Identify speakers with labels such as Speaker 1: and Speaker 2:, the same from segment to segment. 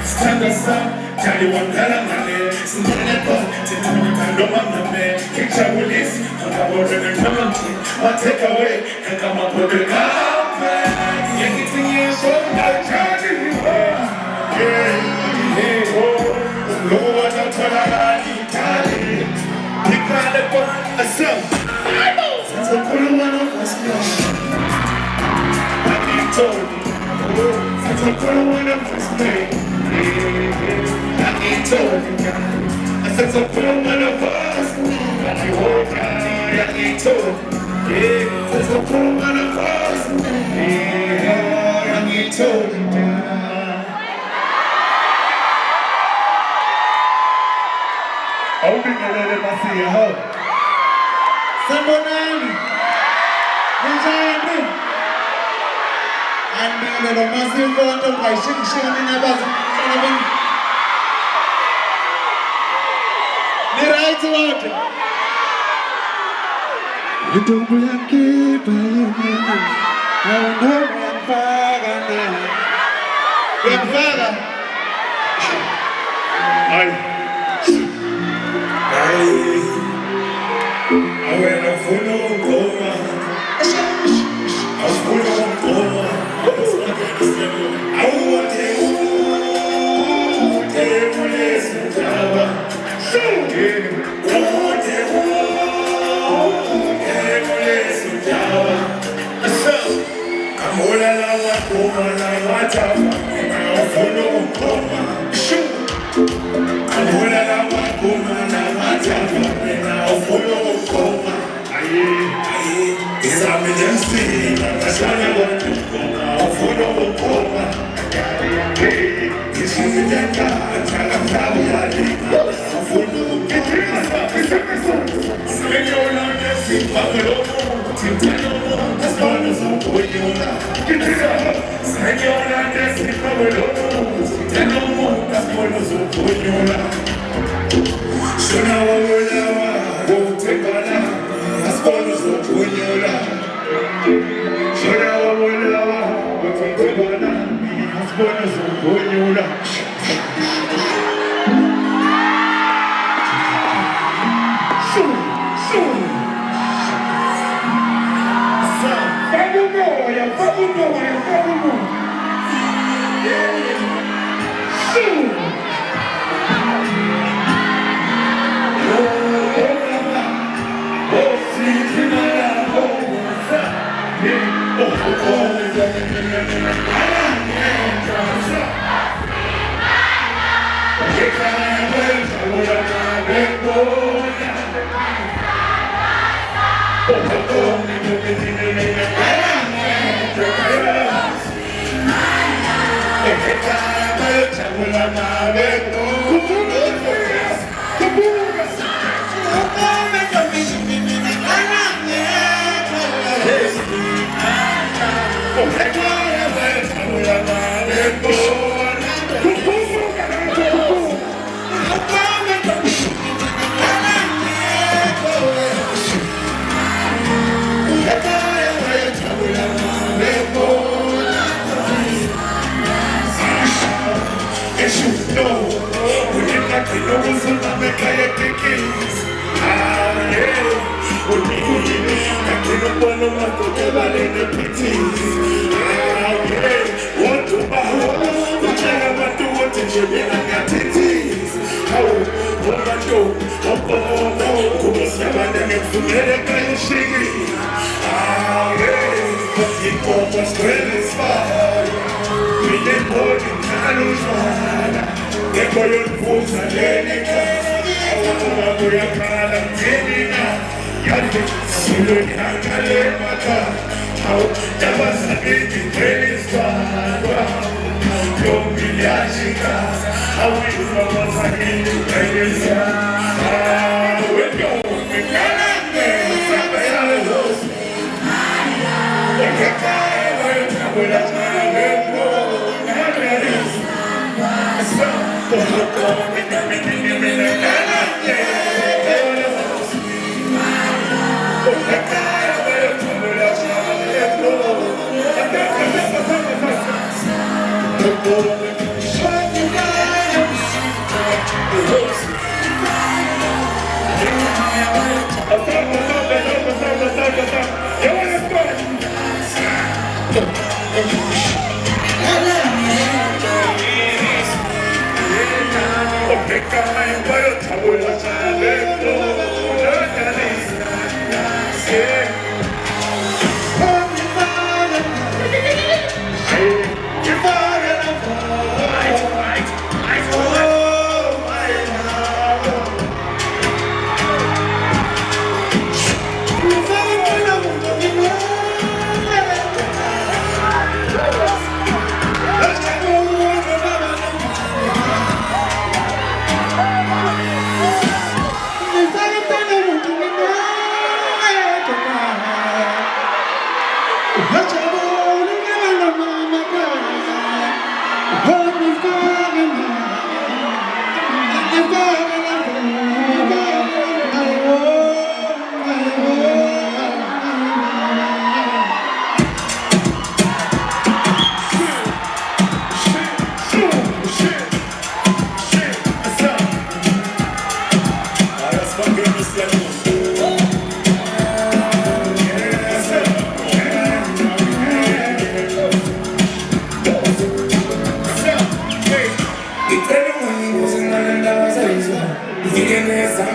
Speaker 1: Stand us up, tell you what that I'm having. Some never, to tell me I know I'm the man. Picture with this, but I won't really come on. I take away, and come up with the carpet. Anything else, so I can't do it. Yeah, oh, Lord, I'm trying to Italy. You can't let go of myself. Since I put him on us, I need to. Since I put him on us, I need to I said so put on one of us I hold I need to yeah, said so put on one of us yeah, I need to I'll be gonna let see you home
Speaker 2: Sambonani Njani Andile lo masimbo ndo kaishikishika ninabaza Ni right wote Ndugu yake bayana Hauna mfaga na Mfaga
Speaker 1: Ay Awena funo ngoma Afuno ngoma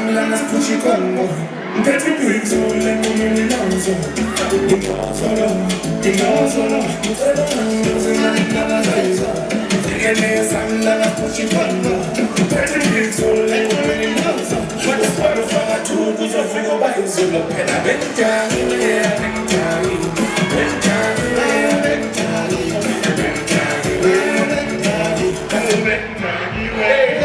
Speaker 1: samla nas pushi kongo Mpeti bricks ole mumini nanzo Dinozolo, dinozolo Digene samla nas pushi kongo Mpeti bricks ole mumini nanzo Watakwaro fanga tuku zo figo baizolo Pena bentani, bentani Bentani, bentani Hey,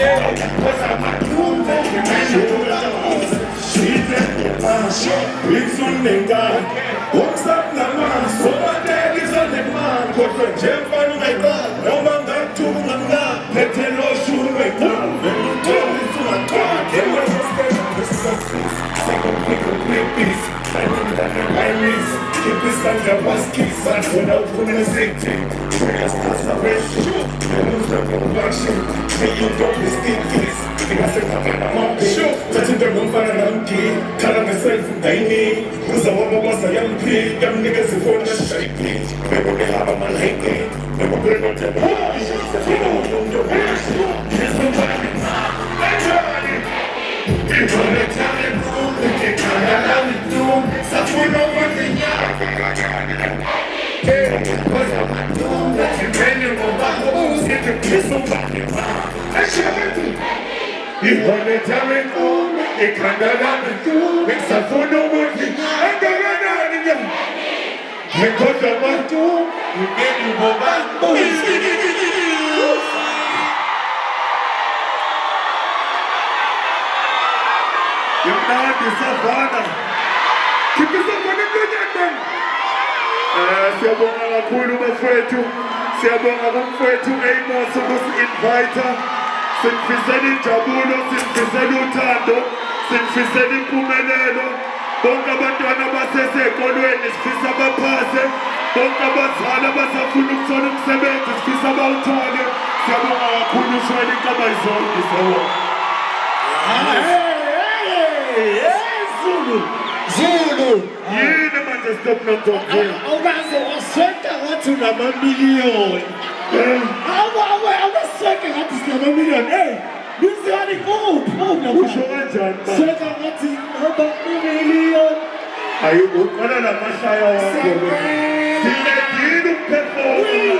Speaker 1: Cause I'm a doom, It's on the God. What's up, man? So my dad is on the man. But when Jeff on my God, no man got to man. Let the Lord shoot my God. When you turn into my God, they were just getting the success. Second people, big peace. I know that I miss. Keep this on your baskets. And without putting a safety. Just as a ratio. I lose the compassion. Say you don't mistake this. I said, I'm on show. Touching the room for an empty. Telling myself, I need. Who's a woman was a young pig. Them niggas is on the shape. Maybe they have a man like me. Never bring up the boys. You don't know the worst. There's nobody. It's on the talent room. They can't allow me to. Such we know what they are. Cause I'm a doom. That you really go back. Who's get to kiss somebody. I should Ihone talent room, ikandalana room, mixafono muti, andalana niya. Mekosa matu, ugeni mobambo. Yunadi savana, kipizafana mlonyandan. Siyabonga kakhulu bafowethu, siyabonga kumfowethu Amos ukusi-invite. Sinifisela injabulo, sinifisela uthando, sinifisela impumelelo. Bonke abantwana abasesey'kolweni sifisa baphase. Bonke abazali abasafuna ukuthola umsebenzi sifisa bawuthole. Siyabonga kakhulu ushayela inkaba yizonke sawona.
Speaker 2: Zulu.
Speaker 1: Yini manje stop nokuthongela?
Speaker 2: Awukaze wasweka ngathi unamamiliyoni. Awasweka ngathi sinamamiliyoni. Hey, Luciani kuphi?
Speaker 1: Usho kanjani ba?
Speaker 2: Sweka ngathi amamiliyoni.
Speaker 1: Hayi uqala lamahlaya wakho. Sinedile ukuphefoma.